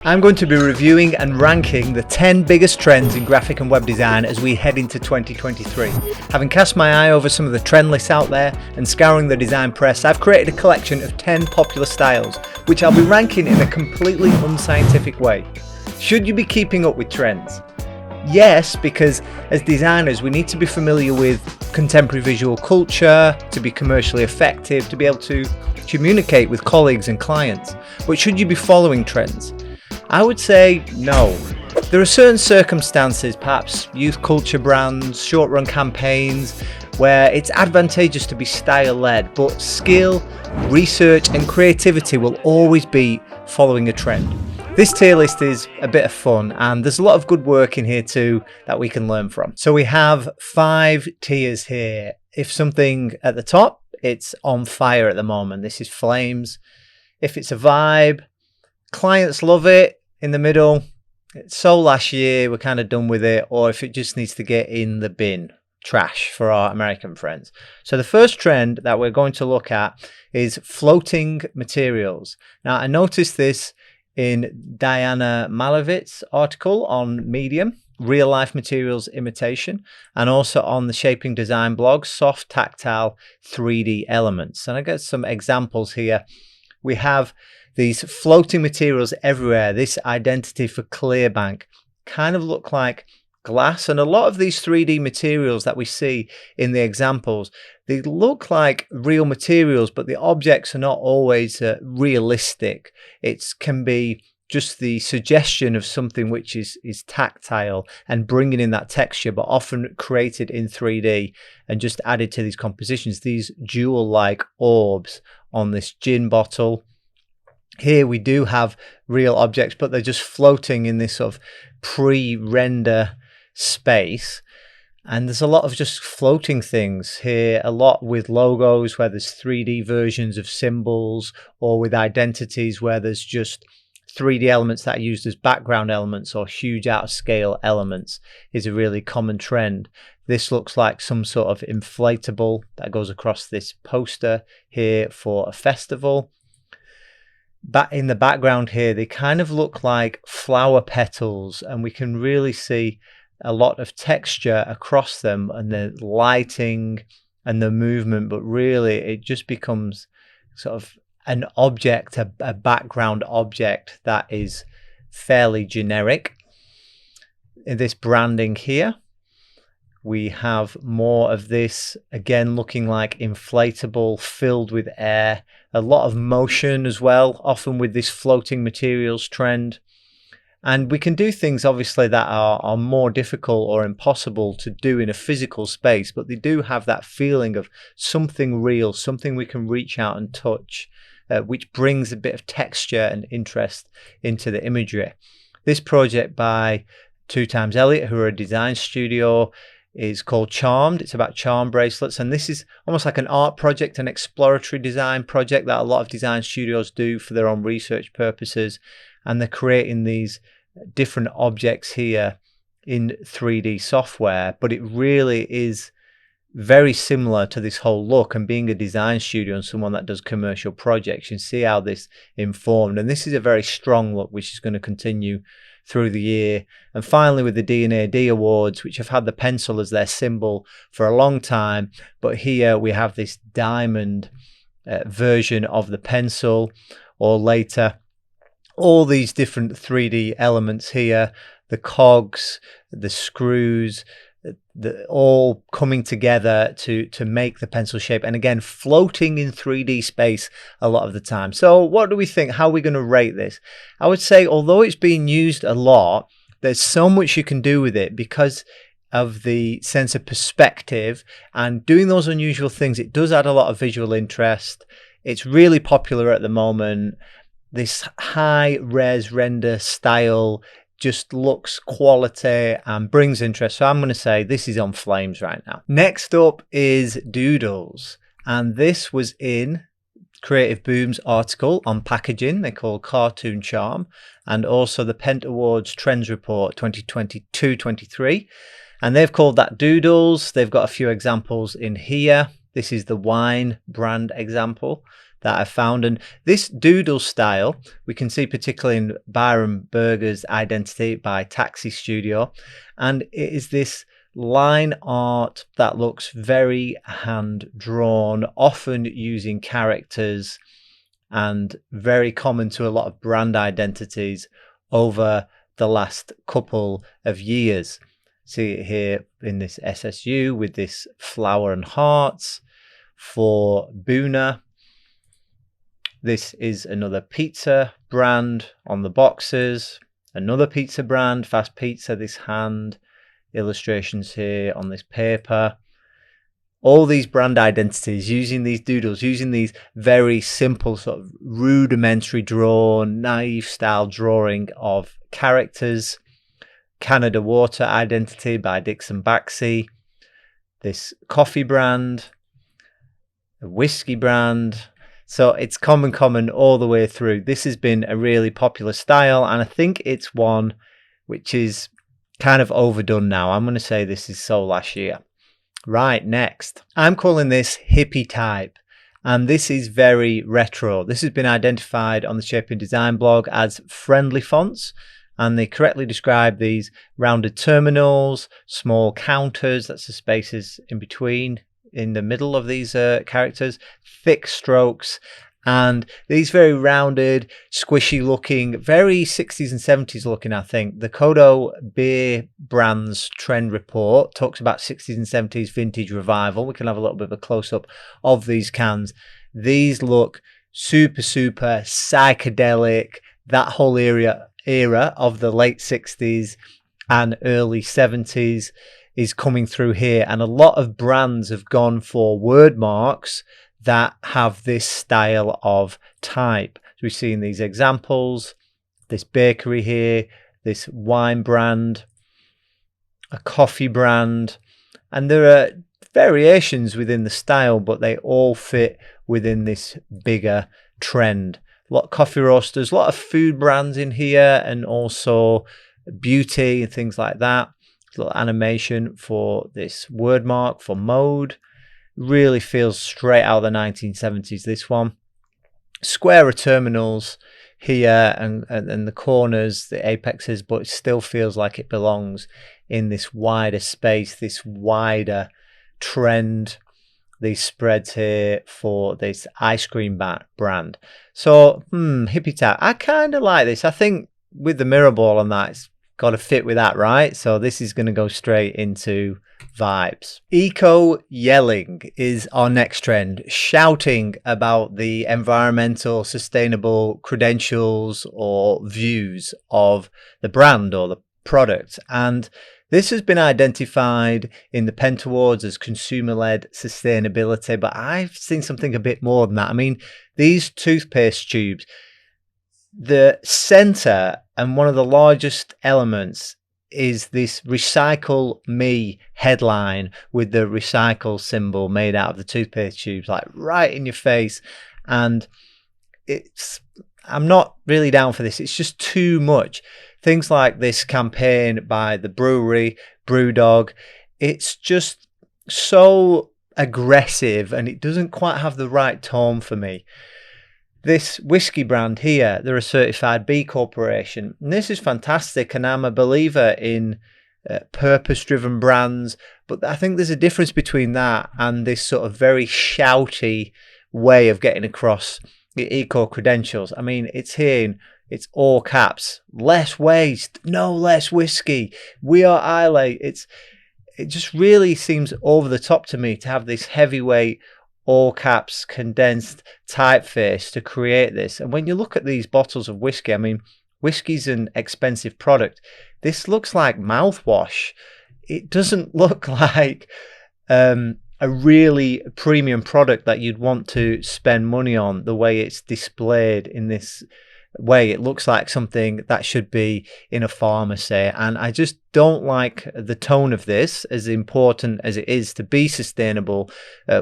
I'm going to be reviewing and ranking the 10 biggest trends in graphic and web design as we head into 2023. Having cast my eye over some of the trend lists out there and scouring the design press, I've created a collection of 10 popular styles, which I'll be ranking in a completely unscientific way. Should you be keeping up with trends? Yes, because as designers we need to be familiar with contemporary visual culture, to be commercially effective, to be able to communicate with colleagues and clients. But should you be following trends? I would say no. There are certain circumstances, perhaps youth culture brands, short-run campaigns, where it's advantageous to be style-led, but skill, research and creativity will always be following a trend. This tier list is a bit of fun and there's a lot of good work in here too that we can learn from. So we have 5 tiers here. If something at the top, it's on fire at the moment. This is flames. If it's a vibe, clients love it. In the middle, it's so last year, we're kind of done with it. Or if it just needs to get in the bin, trash for our American friends. So the first trend that we're going to look at is floating materials. Now, I noticed this in Diana Malevich's article on Medium, Real Life Materials Imitation, and also on the Shaping Design blog, Soft Tactile 3D Elements. And I got some examples here. We have these floating materials everywhere. This identity for Clearbank kind of look like glass, and a lot of these 3D materials that we see in the examples, they look like real materials, but the objects are not always realistic. It can be just the suggestion of something which is tactile and bringing in that texture, but often created in 3D and just added to these compositions. These jewel-like orbs on this gin bottle. Here we do have real objects, but they're just floating in this sort of pre-render space. And there's a lot of just floating things here, a lot with logos where there's 3D versions of symbols, or with identities where there's just 3D elements that are used as background elements, or huge out of scale elements is a really common trend. This looks like some sort of inflatable that goes across this poster here for a festival. But in the background here, they kind of look like flower petals, and we can really see a lot of texture across them and the lighting and the movement, but really it just becomes sort of an object, a background object that is fairly generic. In this branding here, we have more of this, again looking like inflatable, filled with air, a lot of motion as well, often with this floating materials trend. And we can do things obviously that are more difficult or impossible to do in a physical space, but they do have that feeling of something real, something we can reach out and touch, which brings a bit of texture and interest into the imagery. This project by 2x Elliot, who are a design studio, is called Charmed. It's about charm bracelets, and this is almost like an art project, an exploratory design project that a lot of design studios do for their own research purposes, and they're creating these different objects here in 3D software. But it really is very similar to this whole look, and being a design studio and someone that does commercial projects, you see how this informed, and this is a very strong look which is going to continue through the year. And finally, with the D&AD awards, which have had the pencil as their symbol for a long time, but here we have this diamond version of the pencil, or later all these different 3D elements here, the cogs, the screws, all coming together to make the pencil shape, and again floating in 3D space a lot of the time. So what do we think? How are we going to rate this? I would say, although it's being used a lot, there's so much you can do with it because of the sense of perspective and doing those unusual things. It does add a lot of visual interest. It's really popular at the moment. This high res render style just looks quality and brings interest. So I'm going to say this is on flames right now. Next up is Doodles. And this was in Creative Boom's article on packaging they call Cartoon Charm, and also the Pent Awards Trends Report 2022-23. And they've called that Doodles. They've got a few examples in here. This is the wine brand example. that I found. And this doodle style, we can see particularly in Byron Berger's Identity by Taxi Studio. And it is this line art that looks very hand drawn, often using characters, and very common to a lot of brand identities over the last couple of years. See it here in this SSU with this flower and hearts. For Boona, this is another pizza brand on the boxes, another pizza brand, Fast Pizza, this hand illustrations here on this paper. All these brand identities using these doodles, using these very simple sort of rudimentary drawn, naive style drawing of characters. Canada Water Identity by Dixon Baxi. This coffee brand, a whiskey brand. So it's common all the way through. This has been a really popular style, and I think it's one which is kind of overdone now. I'm going to say this is so last year. Right, next. I'm calling this hippie type, and this is very retro. This has been identified on the Shaping Design blog as friendly fonts, and they correctly describe these rounded terminals, small counters, that's the spaces in between, in the middle of these characters, thick strokes, and these very rounded, squishy looking, very 60s and 70s looking, I think. The Kodo Beer Brands Trend Report talks about 60s and 70s vintage revival. We can have a little bit of a close-up of these cans. These look super psychedelic. That whole era of the late 60s and early 70s is coming through here. And a lot of brands have gone for word marks that have this style of type. So we've seen these examples, this bakery here, this wine brand, a coffee brand, and there are variations within the style, but they all fit within this bigger trend. A lot of coffee roasters, a lot of food brands in here, and also beauty and things like that. A little animation for this word mark for mode. Really feels straight out of the 1970s, this one. Squarer terminals here and the corners, the apexes, but it still feels like it belongs in this wider space, this wider trend. These spreads here for this ice cream brand. So, hippie type. I kind of like this. I think with the mirror ball on that, it's got to fit with that, right? So this is going to go straight into vibes. Eco yelling is our next trend, shouting about the environmental, sustainable credentials or views of the brand or the product. And this has been identified in the Pent Awards as consumer-led sustainability, but I've seen something a bit more than that. I mean, these toothpaste tubes, the center and one of the largest elements is this Recycle Me headline with the recycle symbol made out of the toothpaste tubes, like right in your face. And I'm not really down for this. It's just too much. Things like this campaign by the brewery, Brewdog, it's just so aggressive and it doesn't quite have the right tone for me. This whiskey brand here, they're a certified B Corporation. And this is fantastic, and I'm a believer in purpose-driven brands. But I think there's a difference between that and this sort of very shouty way of getting across the eco credentials. I mean, it's here, it's all caps. Less waste, no less whiskey. We are Islay. It just really seems over the top to me to have this heavyweight, all caps, condensed typeface to create this. And when you look at these bottles of whiskey, I mean, whiskey's an expensive product. This looks like mouthwash. It doesn't look like a really premium product that you'd want to spend money on the way it's displayed in this way. It looks like something that should be in a pharmacy, and I just don't like the tone of this, as important as it is to be sustainable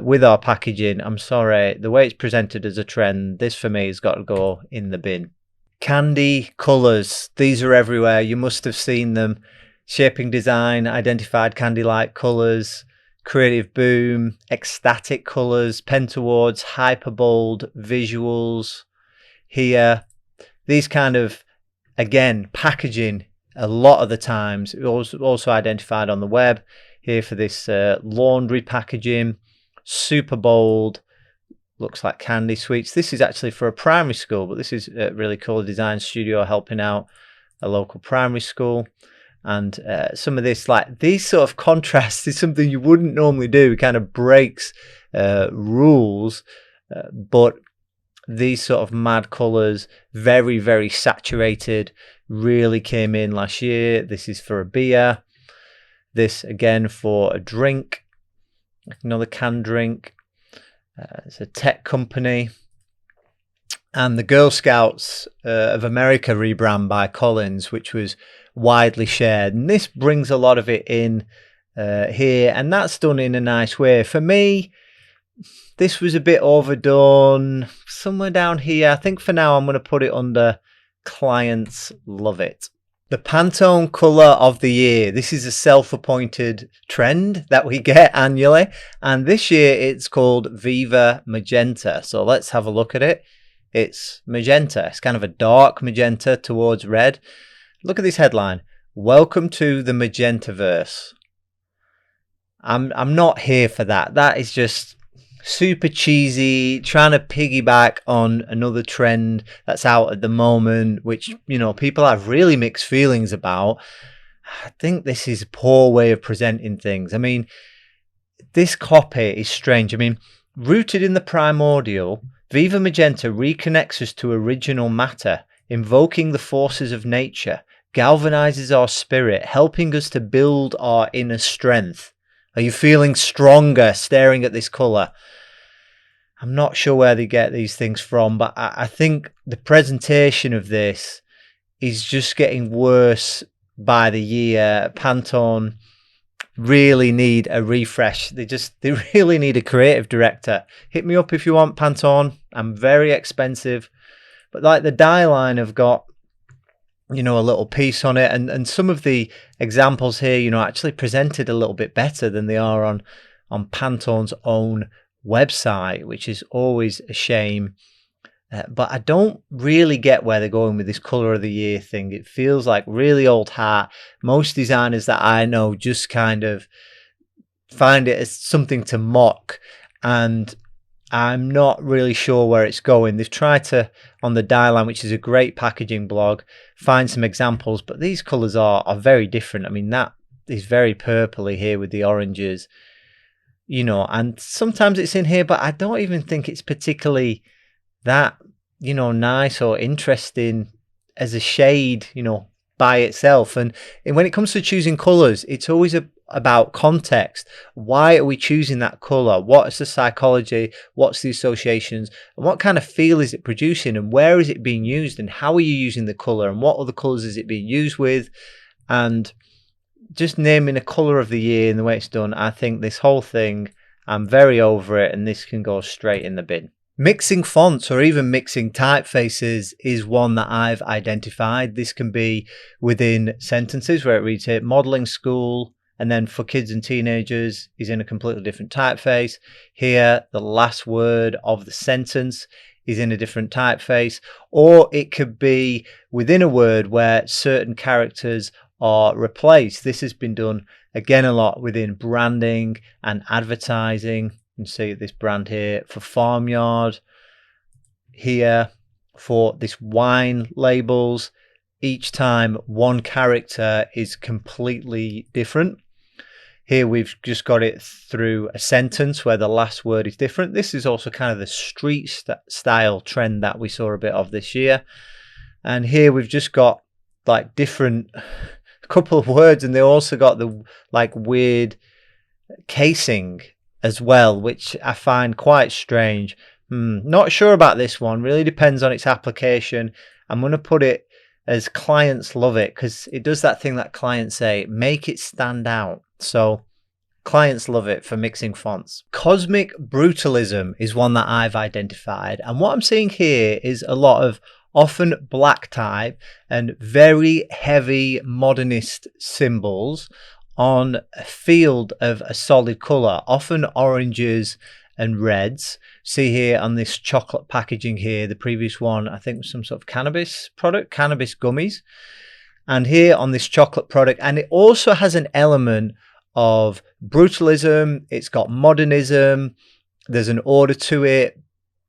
with our packaging. I'm sorry, the way it's presented as a trend, this for me has got to go in the bin. Candy colours, these are everywhere. You must have seen them. Shaping Design identified candy-like colours, creative boom, ecstatic colors, pentawards, hyperbold visuals here. These kind of, again, packaging a lot of the times, also identified on the web here for this laundry packaging, super bold, looks like candy sweets. This is actually for a primary school, but this is really cool. Design studio helping out a local primary school. And some of this, like these sort of contrasts, is something you wouldn't normally do. It kind of breaks rules, but these sort of mad colors, very, very saturated, really came in last year. This is for a beer. This again for a drink, another canned drink. It's a tech company. And the Girl Scouts of America rebrand by Collins, which was widely shared. And this brings a lot of it in here, and that's done in a nice way. For me, this was a bit overdone, somewhere down here. I think for now I'm going to put it under clients love it. The Pantone colour of the year. This is a self-appointed trend that we get annually, and this year it's called Viva Magenta. So let's have a look at it. It's magenta. It's kind of a dark magenta towards red. Look at this headline. Welcome to the Magentaverse. I'm not here for that. That is just super cheesy, trying to piggyback on another trend that's out at the moment, which, you know, people have really mixed feelings about. I think this is a poor way of presenting things. I mean, this copy is strange. I mean, rooted in the primordial, Viva Magenta reconnects us to original matter, invoking the forces of nature, galvanizes our spirit, helping us to build our inner strength. Are you feeling stronger staring at this colour? I'm not sure where they get these things from, but I think the presentation of this is just getting worse by the year. Pantone really need a refresh. They really need a creative director. Hit me up if you want, Pantone. I'm very expensive, but like the die line have got, you know, a little piece on it, and some of the examples here, you know, actually presented a little bit better than they are on Pantone's own website, which is always a shame. But I don't really get where they're going with this color of the year thing. It feels like really old hat. Most designers that I know just kind of find it as something to mock, and I'm not really sure where it's going. They've tried to, on the Die Line, which is a great packaging blog, find some examples, but these colors are very different. I mean, that is very purpley here with the oranges, you know, and sometimes it's in here, but I don't even think it's particularly that, you know, nice or interesting as a shade, you know, by itself. And when it comes to choosing colors, it's always about context. Why are we choosing that color? What is the psychology? What's the associations? And what kind of feel is it producing? And where is it being used? And how are you using the color? And what other colors is it being used with? And just naming a color of the year and the way it's done, I think this whole thing, I'm very over it, and this can go straight in the bin. Mixing fonts or even mixing typefaces is one that I've identified. This can be within sentences where it reads here, modeling school, and then for kids and teenagers is in a completely different typeface. Here, the last word of the sentence is in a different typeface. Or it could be within a word where certain characters are replaced. This has been done again a lot within branding and advertising. You can see this brand here for Farmyard, here for this wine labels. Each time one character is completely different. Here we've just got it through a sentence where the last word is different. This is also kind of the street style trend that we saw a bit of this year. And here we've just got like different couple of words, and they also got the like weird casing as well, which I find quite strange. Not sure about this one. Really depends on its application. I'm going to put it as clients love it, because it does that thing that clients say, make it stand out. So clients love it for mixing fonts. Cosmic Brutalism is one that I've identified, and what I'm seeing here is a lot of often black type and very heavy modernist symbols on a field of a solid colour, often oranges and reds. See here on this chocolate packaging here, the previous one I think was some sort of cannabis product, cannabis gummies. And here on this chocolate product, and it also has an element of brutalism, it's got modernism, there's an order to it,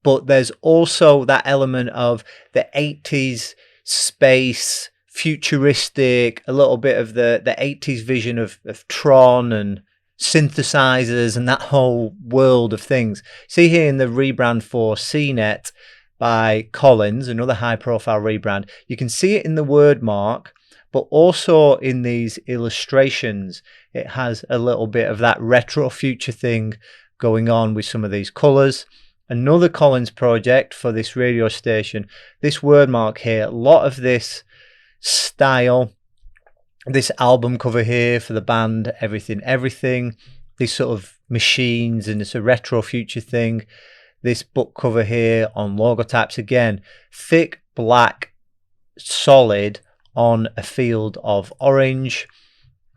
but there's also that element of the 80s space, futuristic, a little bit of the 80s vision of Tron and synthesizers and that whole world of things. See here in the rebrand for CNET by Collins, another high profile rebrand, you can see it in the word mark, but also in these illustrations. It has a little bit of that retro future thing going on with some of these colors. Another Collins project for this radio station. This word mark here, a lot of this style, this album cover here for the band Everything, these sort of machines, and it's a retro future thing. This book cover here on logotypes, again, thick, black, solid on a field of orange.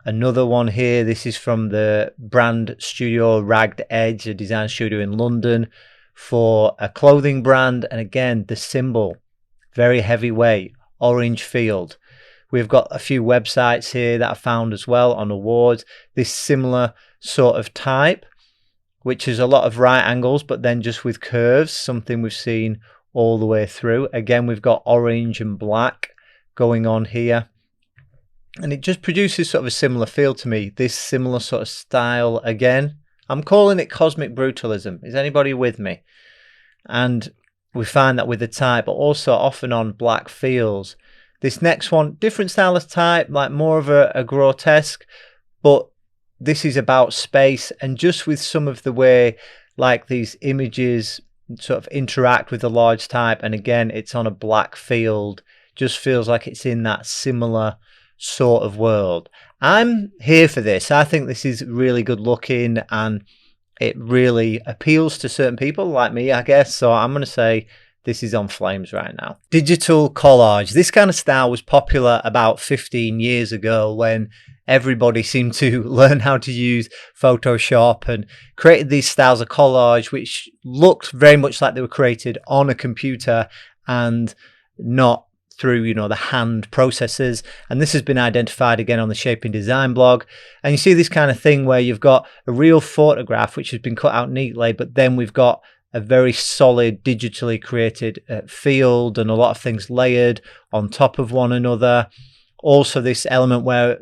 Another one here, this is from the brand studio Ragged Edge, a design studio in London for a clothing brand, and again the symbol, very heavyweight, orange field. We've got a few websites here that I found as well on awards, this similar sort of type, which is a lot of right angles but then just with curves, something we've seen all the way through. Again, we've got orange and black going on here, and it just produces sort of a similar feel to me, this similar sort of style. Again, I'm calling it cosmic brutalism. Is anybody with me? And we find that with the type, but also often on black fields. This next one, different style of type, like more of a grotesque, but this is about space, and just with some of the way like these images sort of interact with the large type, and again it's on a black field, just feels like it's in that similar sort of world. I'm here for this. I think this is really good looking and it really appeals to certain people like me, I guess. So I'm going to say this is on flames right now. Digital collage. This kind of style was popular about 15 years ago when everybody seemed to learn how to use Photoshop and created these styles of collage which looked very much like they were created on a computer and not through, you know, the hand processes. And this has been identified again on the Shaping Design blog. And you see this kind of thing where you've got a real photograph which has been cut out neatly, but then we've got a very solid digitally created field and a lot of things layered on top of one another. Also this element where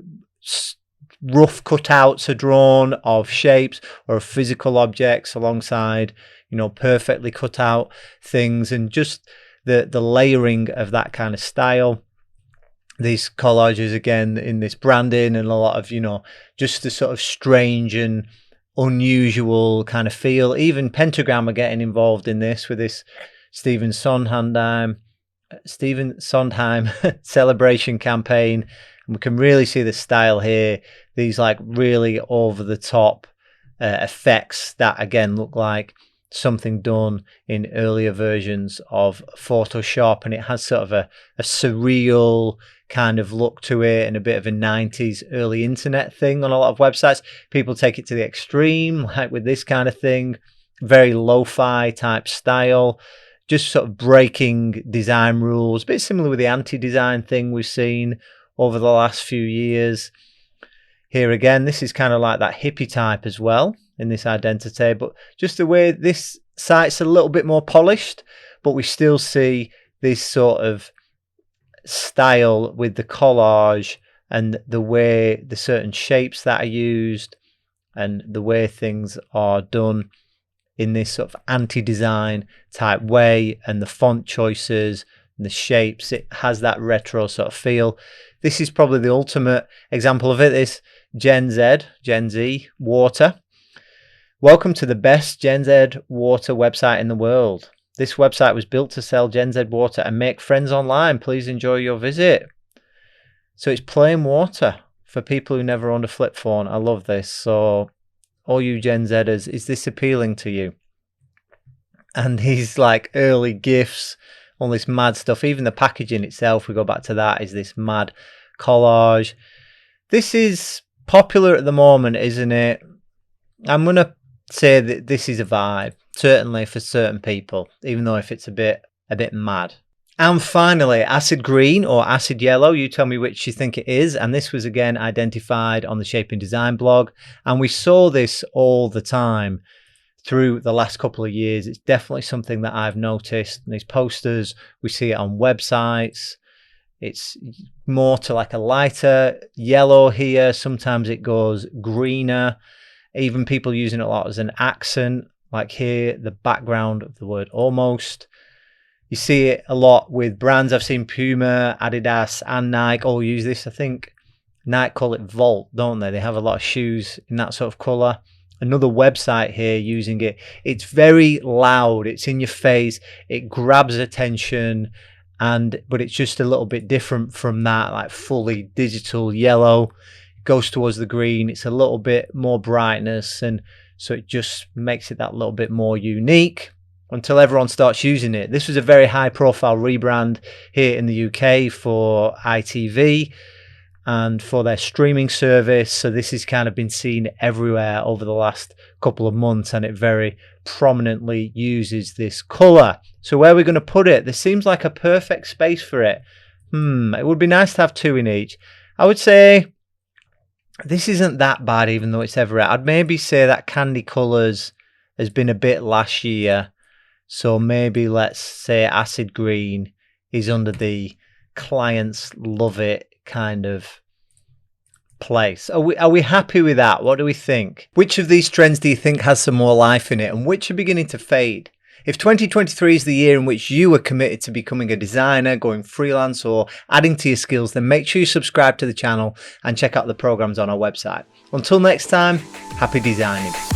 rough cutouts are drawn of shapes or of physical objects alongside, you know, perfectly cut out things, and just the layering of that kind of style. These collages again in this branding and a lot of, you know, just the sort of strange and unusual kind of feel. Even Pentagram are getting involved in this with this Stephen Sondheim celebration campaign. And we can really see the style here, these like really over the top effects that again look like something done in earlier versions of Photoshop, and it has sort of a surreal kind of look to it and a bit of a 90s early internet thing on a lot of websites. People take it to the extreme, like with this kind of thing, very lo-fi type style, just sort of breaking design rules, a bit similar with the anti-design thing we've seen over the last few years. Here again, this is kind of like that hippie type as well in this identity, but just the way this site's a little bit more polished, but we still see this sort of style with the collage and the way the certain shapes that are used and the way things are done in this sort of anti-design type way, and the font choices and the shapes, it has that retro sort of feel. This is probably the ultimate example of it, this Gen Z water. Welcome to the best Gen Z water website in the world. This website was built to sell Gen Z water and make friends online. Please enjoy your visit. So it's plain water for people who never owned a flip phone. I love this. So all you Gen Zers, is this appealing to you? And these like early GIFs, all this mad stuff, even the packaging itself, we go back to that, is this mad collage. This is popular at the moment, isn't it? I'm going to say that this is a vibe, certainly for certain people, even though if it's a bit mad. And finally, acid green or acid yellow, you tell me which you think it is. And this was again identified on the Shaping Design blog. And we saw this all the time through the last couple of years. It's definitely something that I've noticed. These posters, we see it on websites. It's more to like a lighter yellow here. Sometimes it goes greener. Even people using it a lot as an accent, like here, the background of the word almost. You see it a lot with brands. I've seen Puma, Adidas, and Nike all use this. I think Nike call it Volt, don't they? They have a lot of shoes in that sort of colour. Another website here using it. It's very loud. It's in your face. It grabs attention, but it's just a little bit different from that, like fully digital yellow. It goes towards the green. It's a little bit more brightness, and so it just makes it that little bit more unique until everyone starts using it. This was a very high profile rebrand here in the UK for ITV and for their streaming service. So this has kind of been seen everywhere over the last couple of months, and it very prominently uses this colour. So where are we going to put it? This seems like a perfect space for it. It would be nice to have two in each. I would say this isn't that bad, even though it's everywhere. I'd maybe say that Candy Colours has been a bit last year. So maybe let's say acid green is under the clients love it kind of place. Are we happy with that? What do we think? Which of these trends do you think has some more life in it, and which are beginning to fade? If 2023 is the year in which you are committed to becoming a designer, going freelance, or adding to your skills, then make sure you subscribe to the channel and check out the programs on our website. Until next time, happy designing.